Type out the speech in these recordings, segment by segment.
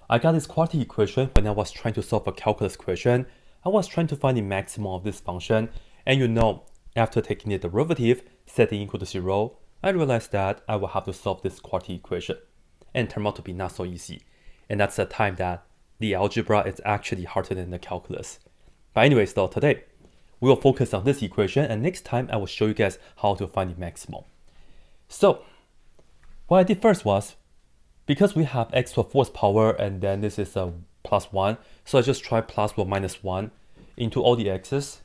I got this quartic equation when I was trying to solve a calculus question. I was trying to find the maximum of this function, and you know, after taking the derivative, setting equal to 0, I realized that I will have to solve this quartic equation, and it turned out to be not so easy. And that's the time that the algebra is actually harder than the calculus. But anyways though, today, we will focus on this equation, and next time I will show you guys how to find the maximum. So, what I did first was, because we have x to the fourth power and then this is a plus 1, so I just tried plus or minus 1 into all the x's,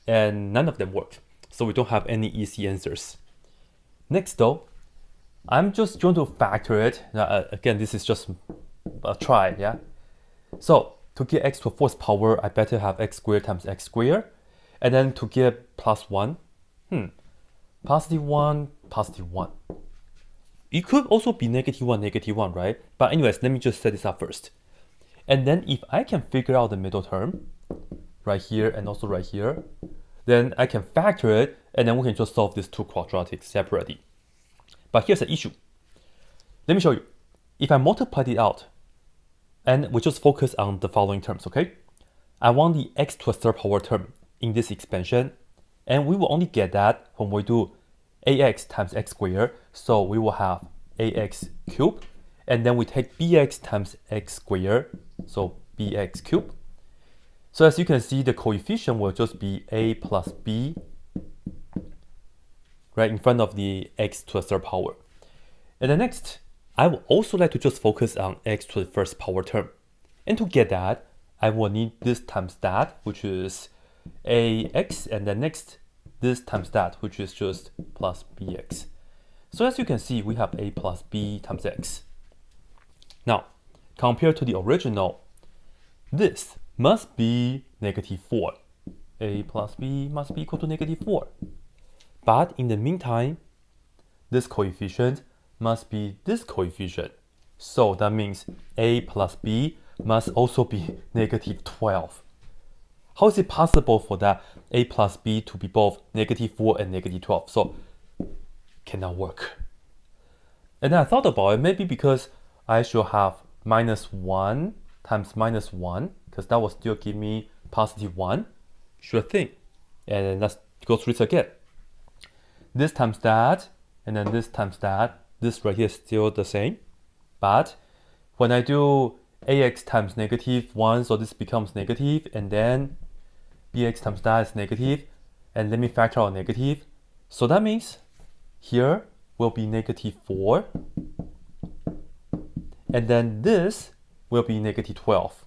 and none of them worked. So we don't have any easy answers. Next though, I'm just going to factor it. Again, this is just a try, yeah? So to get x to the fourth power, I better have x squared times x squared. And then to get plus 1, positive 1, positive 1. It could also be negative 1, right? But anyways, let me just set this up first. And then if I can figure out the middle term, right here and also right here, then I can factor it, and then we can just solve these two quadratics separately. But here's the issue. Let me show you. If I multiply it out, and we just focus on the following terms, okay? I want the x to the third power term in this expansion, and we will only get that when we do ax times x squared, so we will have ax cubed, and then we take bx times x squared, so bx cubed. So as you can see, the coefficient will just be a plus b, right, in front of the x to the third power. And then next, I would also like to just focus on x to the first power term. And to get that, I will need this times that, which is ax, and then next, this times that, which is just plus bx. So as you can see, we have a plus b times x. Now, compared to the original, this must be negative 4. A plus b must be equal to negative 4. But in the meantime, this coefficient must be this coefficient. So that means a plus b must also be negative 12. How is it possible for that a plus b to be both negative 4 and negative 12? So, cannot work. And then I thought about it, maybe because I should have minus 1 times minus 1, because that will still give me positive 1. Sure thing. And then let's go through this again. This times that, and then this times that. This right here is still the same. But when I do ax times negative 1, so this becomes negative, and then bx times that is negative, and let me factor out negative. So that means here will be negative 4, and then this will be negative 12.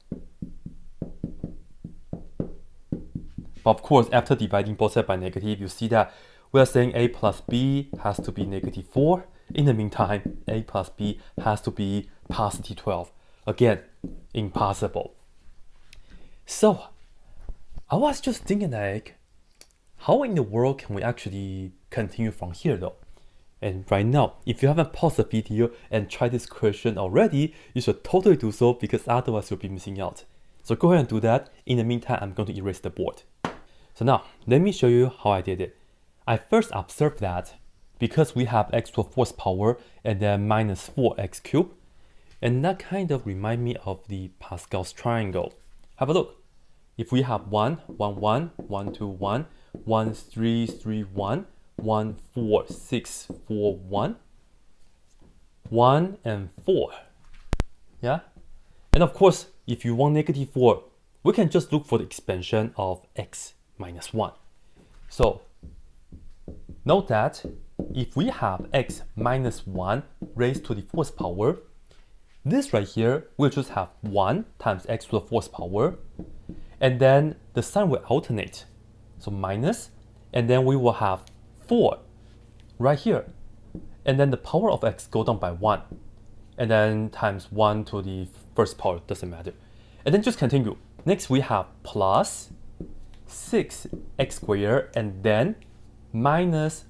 But of course, after dividing both sides by negative, you see that we are saying a plus b has to be negative 4. In the meantime, a plus b has to be positive 12. Again, impossible. So, I was just thinking like, how in the world can we actually continue from here though? And right now, if you haven't paused the video and tried this question already, you should totally do so, because otherwise you'll be missing out. So go ahead and do that. In the meantime, I'm going to erase the board. So now, let me show you how I did it. I first observed that because we have x to the fourth power and then minus 4x cubed, and that kind of reminds me of the Pascal's triangle. Have a look. If we have 1, 1, 1, 1, 2, 1, 1, 3, 3, 1, 1, 4, 6, 4, 1, 1, and 4. Yeah? And of course, if you want negative 4, we can just look for the expansion of x minus 1. So, note that if we have x minus 1 raised to the fourth power, this right here will just have 1 times x to the fourth power, and then the sign will alternate. So minus, and then we will have 4 right here. And then the power of x go down by 1. And then times 1 to the first power, doesn't matter. And then just continue. Next we have plus 6x squared, and then minus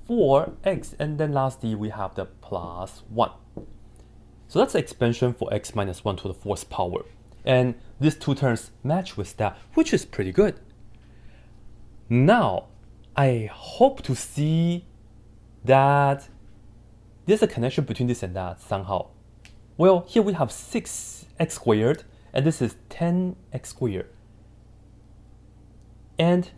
4x, and then lastly we have the plus 1. So that's the expansion for x minus 1 to the fourth power. And these two terms match with that, which is pretty good. Now, I hope to see that there's a connection between this and that somehow. Well, here we have 6 x squared, and this is 10x squared. And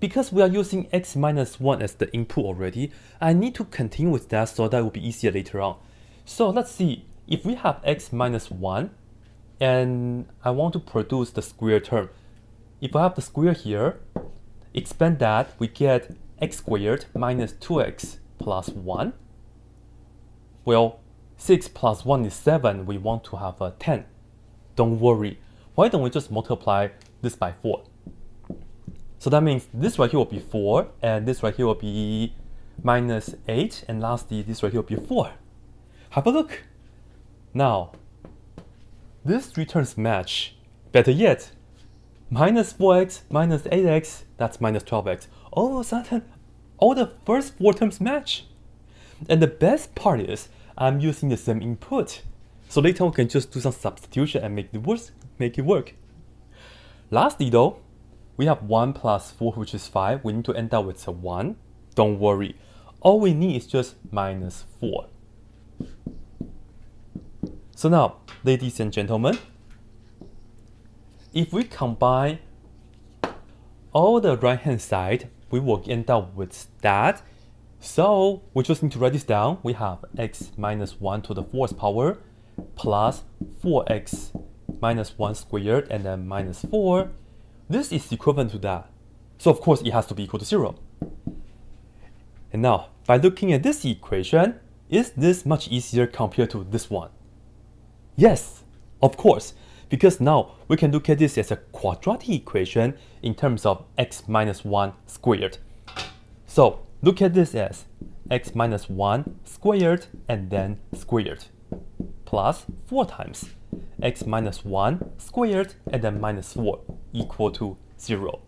because we are using x minus 1 as the input already, I need to continue with that so that will be easier later on. So let's see, if we have x minus 1, and I want to produce the square term. If I have the square here, expand that, we get x squared minus 2x plus 1. Well, 6 plus 1 is 7, we want to have a 10. Don't worry, why don't we just multiply this by 4? So that means this right here will be 4, and this right here will be minus 8, and lastly, this right here will be 4. Have a look. Now, these three terms match. Better yet, minus 4x minus 8x, that's minus 12x. All of a sudden, all the first four terms match. And the best part is, I'm using the same input. So later we can just do some substitution and make it work. Lastly though, we have 1 plus 4, which is 5. We need to end up with a 1. Don't worry. All we need is just minus 4. So now, ladies and gentlemen, if we combine all the right-hand side, we will end up with that. So we just need to write this down. We have x minus 1 to the 4th power plus 4x minus 1 squared and then minus 4. This is equivalent to that. So of course it has to be equal to 0. And now, by looking at this equation, is this much easier compared to this one? Yes, of course, because now we can look at this as a quadratic equation in terms of x minus 1 squared. So look at this as x minus 1 squared and then squared plus 4 times x minus 1 squared and then minus 4 equal to 0.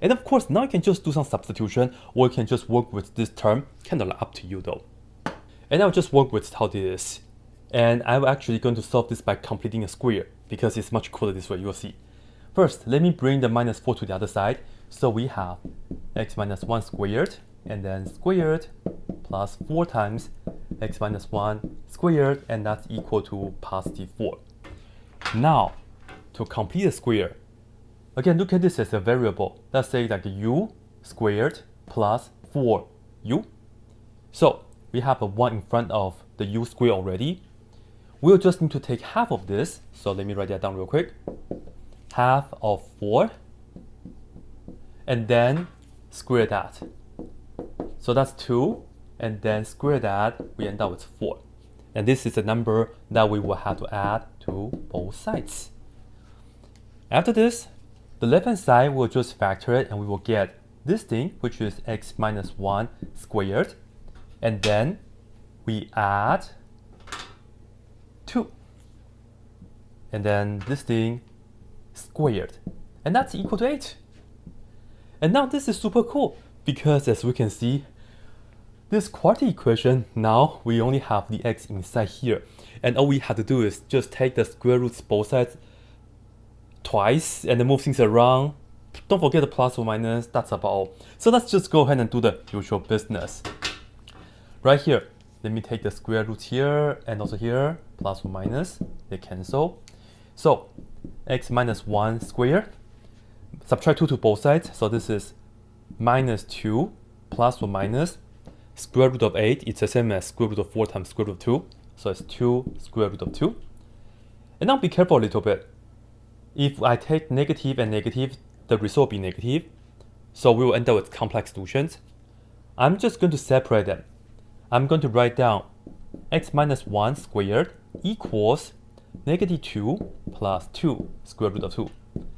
And of course, now you can just do some substitution, or you can just work with this term, kind of up to you though. And I'll just work with how this is. And I'm actually going to solve this by completing a square, because it's much cooler this way, you'll see. First, let me bring the minus 4 to the other side. So we have x minus 1 squared, and then squared plus 4 times x minus 1 squared, and that's equal to positive 4. Now, to complete a square, again, look at this as a variable. Let's say like u squared plus 4u. So we have a 1 in front of the u squared already. We'll just need to take half of this. So let me write that down real quick. Half of 4. And then square that. So that's 2. And then square that, we end up with 4. And this is a number that we will have to add to both sides. After this, the left-hand side will just factor it, and we will get this thing, which is x minus 1 squared. And then we add 2. And then this thing squared. And that's equal to 8. And now this is super cool, because as we can see, this quartic equation, now we only have the x inside here. And all we have to do is just take the square roots both sides twice and then move things around. Don't forget the plus or minus, that's about all. So let's just go ahead and do the usual business. Right here, let me take the square root here and also here, plus or minus, they cancel. So x minus 1 squared, subtract 2 to both sides, so this is minus 2 plus or minus square root of 8, it's the same as square root of 4 times square root of 2, so it's 2 square root of 2. And now be careful a little bit. If I take negative and negative, the result will be negative, so we will end up with complex solutions. I'm just going to separate them. I'm going to write down x minus 1 squared equals negative 2 plus 2 square root of 2.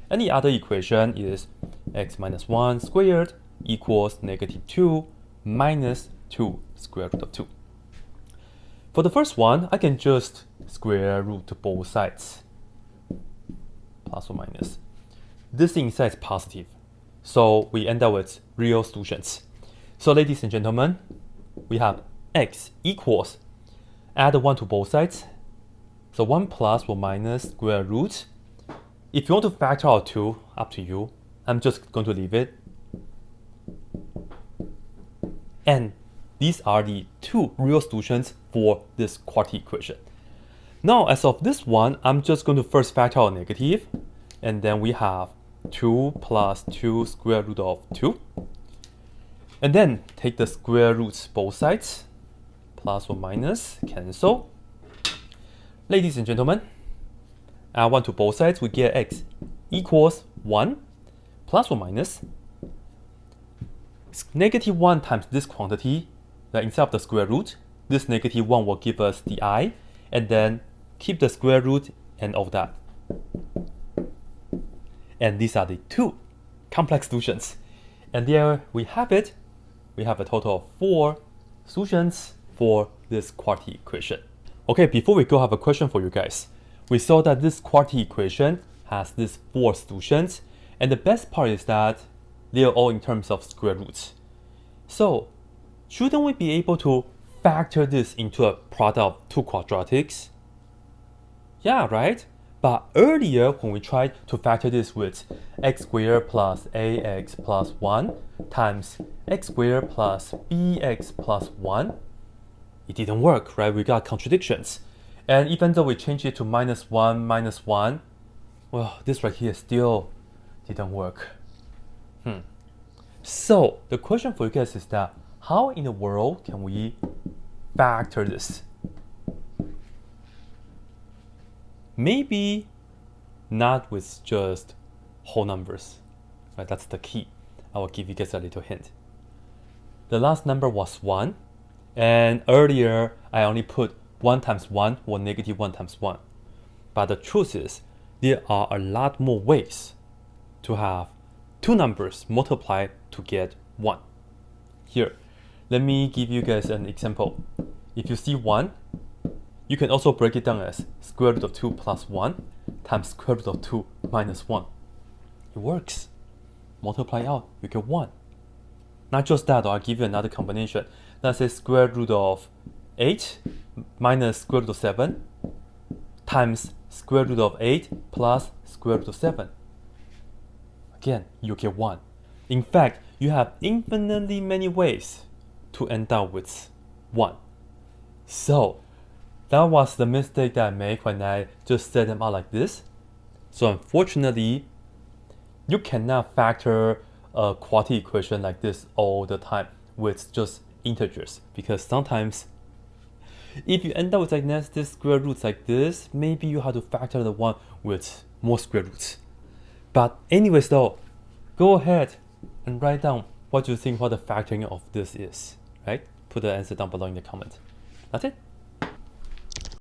And the other equation is x minus 1 squared equals negative 2 minus 2 square root of 2. For the first one, I can just square root to both sides, plus or minus. This inside is positive, so we end up with real solutions. So ladies and gentlemen, we have x equals, add 1 to both sides, so 1 plus or minus square root. If you want to factor out 2, up to you. I'm just going to leave it. And these are the two real solutions for this quartic equation. Now, as of this one, I'm just going to first factor out negative, and then we have 2 plus 2 square root of 2. And then take the square roots both sides, plus or minus, cancel. Ladies and gentlemen, add 1 to both sides, we get x equals 1, plus or minus. Negative 1 times this quantity, like instead of the square root, this negative 1 will give us the I, and then keep the square root and all that. And these are the two complex solutions. And there we have it. We have a total of 4 solutions for this quartic equation. Okay, before we go, I have a question for you guys. We saw that this quartic equation has these 4 solutions, and the best part is that they are all in terms of square roots. So, shouldn't we be able to factor this into a product of 2 quadratics? Yeah, right? But earlier, when we tried to factor this with x squared plus ax plus 1 times x squared plus bx plus 1, it didn't work, right? We got contradictions. And even though we changed it to -1, well, this right here still didn't work. So, the question for you guys is that, how in the world can we factor this? Maybe not with just whole numbers, right? That's the key. I will give you guys a little hint. The last number was 1, and earlier I only put 1 times 1 or negative 1 times 1. But the truth is, there are a lot more ways to have 2 numbers multiplied to get 1. Here, let me give you guys an example. If you see 1, you can also break it down as square root of 2 plus 1 times square root of 2 minus 1. It works. Multiply out, you get 1. Not just that, I'll give you another combination. Let's say square root of 8 minus square root of 7 times square root of 8 plus square root of 7. Again, you get 1. In fact, you have infinitely many ways to end up with 1. So, that was the mistake that I made when I just set them out like this. So unfortunately, you cannot factor a quartic equation like this all the time with just integers, because sometimes if you end up with like nested square roots like this, maybe you have to factor the one with more square roots. But anyways though, go ahead and write down what you think what the factoring of this is, right? Put the answer down below in the comment. That's it.